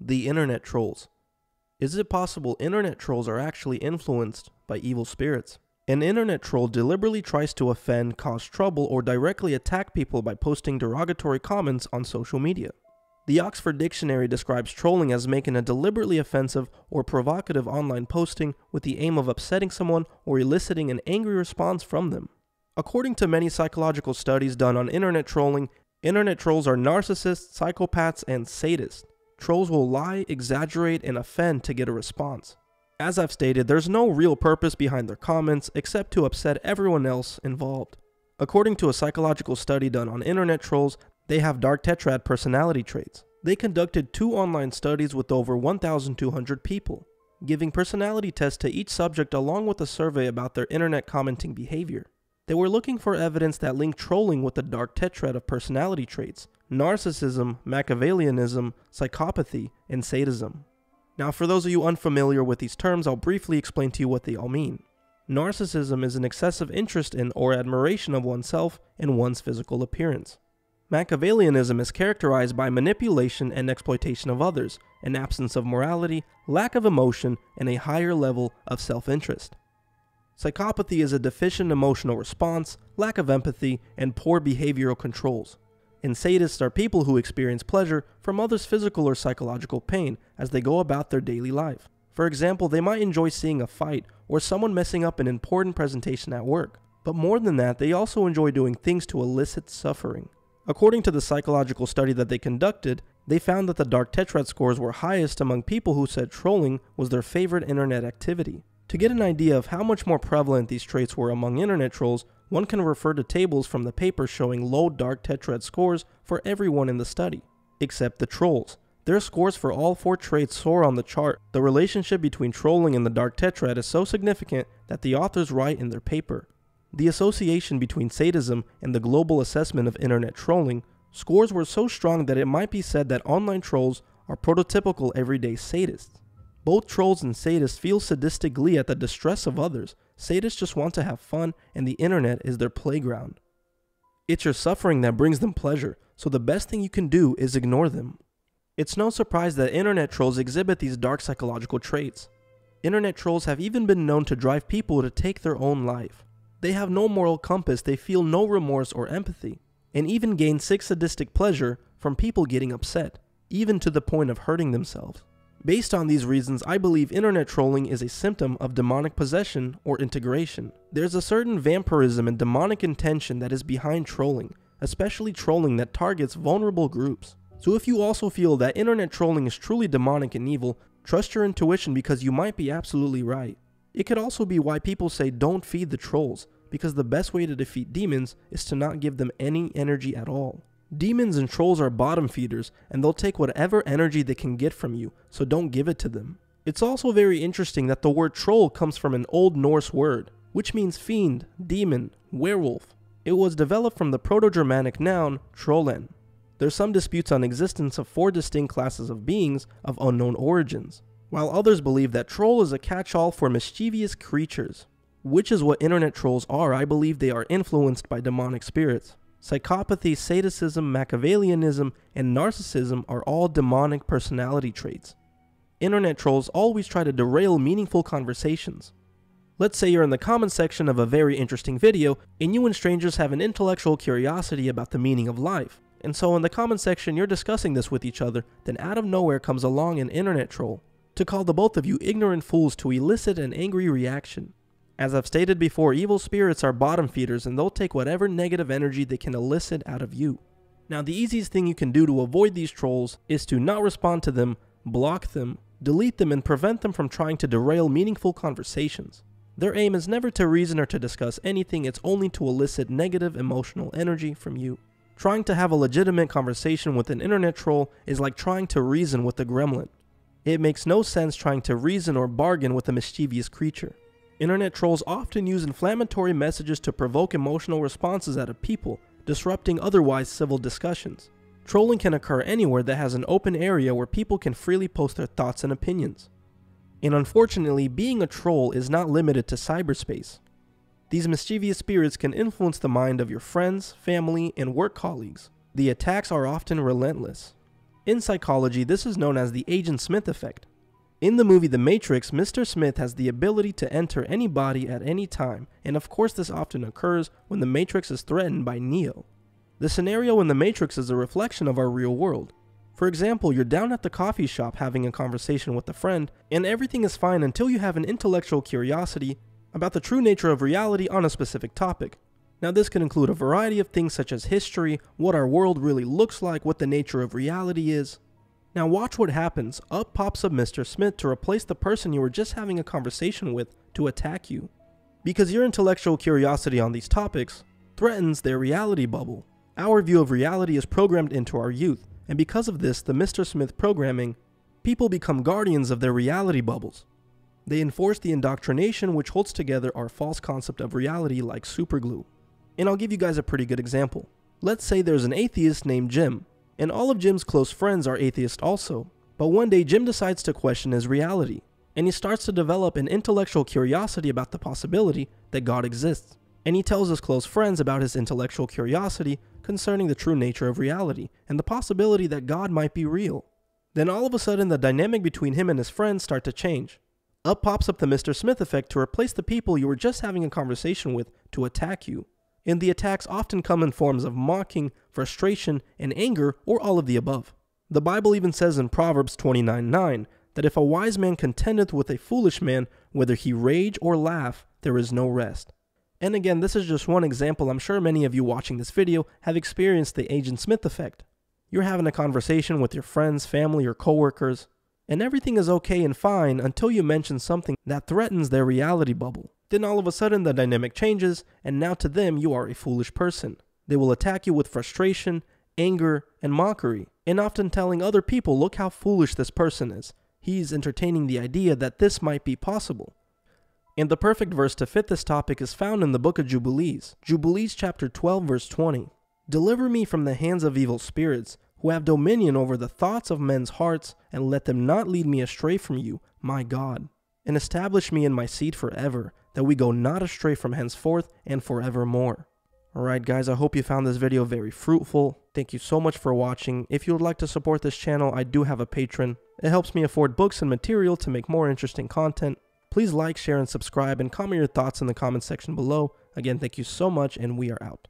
The internet trolls. Is it possible internet trolls are actually influenced by evil spirits? An internet troll deliberately tries to offend, cause trouble, or directly attack people by posting derogatory comments on social media. The Oxford Dictionary describes trolling as making a deliberately offensive or provocative online posting with the aim of upsetting someone or eliciting an angry response from them. According to many psychological studies done on internet trolling, internet trolls are narcissists, psychopaths, and sadists. Trolls will lie, exaggerate, and offend to get a response. As I've stated, there's no real purpose behind their comments except to upset everyone else involved. According to a psychological study done on internet trolls, they have dark tetrad personality traits. They conducted 2 online studies with over 1,200 people, giving personality tests to each subject along with a survey about their internet commenting behavior. They were looking for evidence that linked trolling with the dark tetrad of personality traits: narcissism, Machiavellianism, psychopathy, and sadism. Now, for those of you unfamiliar with these terms, I'll briefly explain to you what they all mean. Narcissism is an excessive interest in or admiration of oneself and one's physical appearance. Machiavellianism is characterized by manipulation and exploitation of others, an absence of morality, lack of emotion, and a higher level of self-interest. Psychopathy is a deficient emotional response, lack of empathy, and poor behavioral controls. And sadists are people who experience pleasure from others' physical or psychological pain as they go about their daily life. For example, they might enjoy seeing a fight or someone messing up an important presentation at work. But more than that, they also enjoy doing things to elicit suffering. According to the psychological study that they conducted, they found that the dark tetrad scores were highest among people who said trolling was their favorite internet activity. To get an idea of how much more prevalent these traits were among internet trolls, one can refer to tables from the paper showing low dark tetrad scores for everyone in the study, except the trolls. Their scores for all 4 traits soar on the chart. The relationship between trolling and the dark tetrad is so significant that the authors write in their paper. The association between sadism and the global assessment of internet trolling scores were so strong that it might be said that online trolls are prototypical everyday sadists. Both trolls and sadists feel sadistic glee at the distress of others. Sadists just want to have fun, and the internet is their playground. It's your suffering that brings them pleasure, so the best thing you can do is ignore them. It's no surprise that internet trolls exhibit these dark psychological traits. Internet trolls have even been known to drive people to take their own life. They have no moral compass, they feel no remorse or empathy, and even gain sick sadistic pleasure from people getting upset, even to the point of hurting themselves. Based on these reasons, I believe internet trolling is a symptom of demonic possession or integration. There's a certain vampirism and demonic intention that is behind trolling, especially trolling that targets vulnerable groups. So if you also feel that internet trolling is truly demonic and evil, trust your intuition because you might be absolutely right. It could also be why people say don't feed the trolls, because the best way to defeat demons is to not give them any energy at all. Demons and trolls are bottom feeders, and they'll take whatever energy they can get from you, so don't give it to them. It's also very interesting that the word troll comes from an Old Norse word, which means fiend, demon, werewolf. It was developed from the Proto-Germanic noun trollen. There's some disputes on existence of 4 distinct classes of beings of unknown origins, while others believe that troll is a catch-all for mischievous creatures, which is what internet trolls are. I believe they are influenced by demonic spirits. Psychopathy, sadism, Machiavellianism, and narcissism are all demonic personality traits. Internet trolls always try to derail meaningful conversations. Let's say you're in the comment section of a very interesting video, and you and strangers have an intellectual curiosity about the meaning of life. And so in the comment section you're discussing this with each other, then out of nowhere comes along an internet troll to call the both of you ignorant fools to elicit an angry reaction. As I've stated before, evil spirits are bottom feeders and they'll take whatever negative energy they can elicit out of you. Now the easiest thing you can do to avoid these trolls is to not respond to them, block them, delete them, and prevent them from trying to derail meaningful conversations. Their aim is never to reason or to discuss anything, it's only to elicit negative emotional energy from you. Trying to have a legitimate conversation with an internet troll is like trying to reason with a gremlin. It makes no sense trying to reason or bargain with a mischievous creature. Internet trolls often use inflammatory messages to provoke emotional responses out of people, disrupting otherwise civil discussions. Trolling can occur anywhere that has an open area where people can freely post their thoughts and opinions. And unfortunately, being a troll is not limited to cyberspace. These mischievous spirits can influence the mind of your friends, family, and work colleagues. The attacks are often relentless. In psychology, this is known as the Agent Smith effect. In the movie The Matrix, Mr. Smith has the ability to enter any body at any time, and of course this often occurs when the Matrix is threatened by Neo. The scenario in The Matrix is a reflection of our real world. For example, you're down at the coffee shop having a conversation with a friend, and everything is fine until you have an intellectual curiosity about the true nature of reality on a specific topic. Now this can include a variety of things such as history, what our world really looks like, what the nature of reality is. Now watch what happens. Up pops up Mr. Smith to replace the person you were just having a conversation with to attack you. Because your intellectual curiosity on these topics threatens their reality bubble. Our view of reality is programmed into our youth, and because of this, the Mr. Smith programming, people become guardians of their reality bubbles. They enforce the indoctrination which holds together our false concept of reality like superglue. And I'll give you guys a pretty good example. Let's say there's an atheist named Jim, and all of Jim's close friends are atheists also. But one day Jim decides to question his reality, and he starts to develop an intellectual curiosity about the possibility that God exists. And he tells his close friends about his intellectual curiosity concerning the true nature of reality, and the possibility that God might be real. Then all of a sudden the dynamic between him and his friends start to change. Up pops up the Mr. Smith effect to replace the people you were just having a conversation with to attack you. And the attacks often come in forms of mocking, frustration, and anger, or all of the above. The Bible even says in Proverbs 29:9 that if a wise man contendeth with a foolish man, whether he rage or laugh, there is no rest. And again, this is just one example. I'm sure many of you watching this video have experienced the Agent Smith effect. You're having a conversation with your friends, family, or coworkers, and everything is okay and fine until you mention something that threatens their reality bubble. Then all of a sudden the dynamic changes, and now to them you are a foolish person. They will attack you with frustration, anger, and mockery, and often telling other people, look how foolish this person is. He's entertaining the idea that this might be possible. And the perfect verse to fit this topic is found in the book of Jubilees. Jubilees chapter 12 verse 20. Deliver me from the hands of evil spirits, who have dominion over the thoughts of men's hearts, and let them not lead me astray from you, my God. And establish me in my seed forever, that we go not astray from henceforth and forevermore. Alright guys, I hope you found this video very fruitful. Thank you so much for watching. If you would like to support this channel, I do have a Patreon. It helps me afford books and material to make more interesting content. Please like, share, and subscribe, and comment your thoughts in the comment section below. Again, thank you so much, and we are out.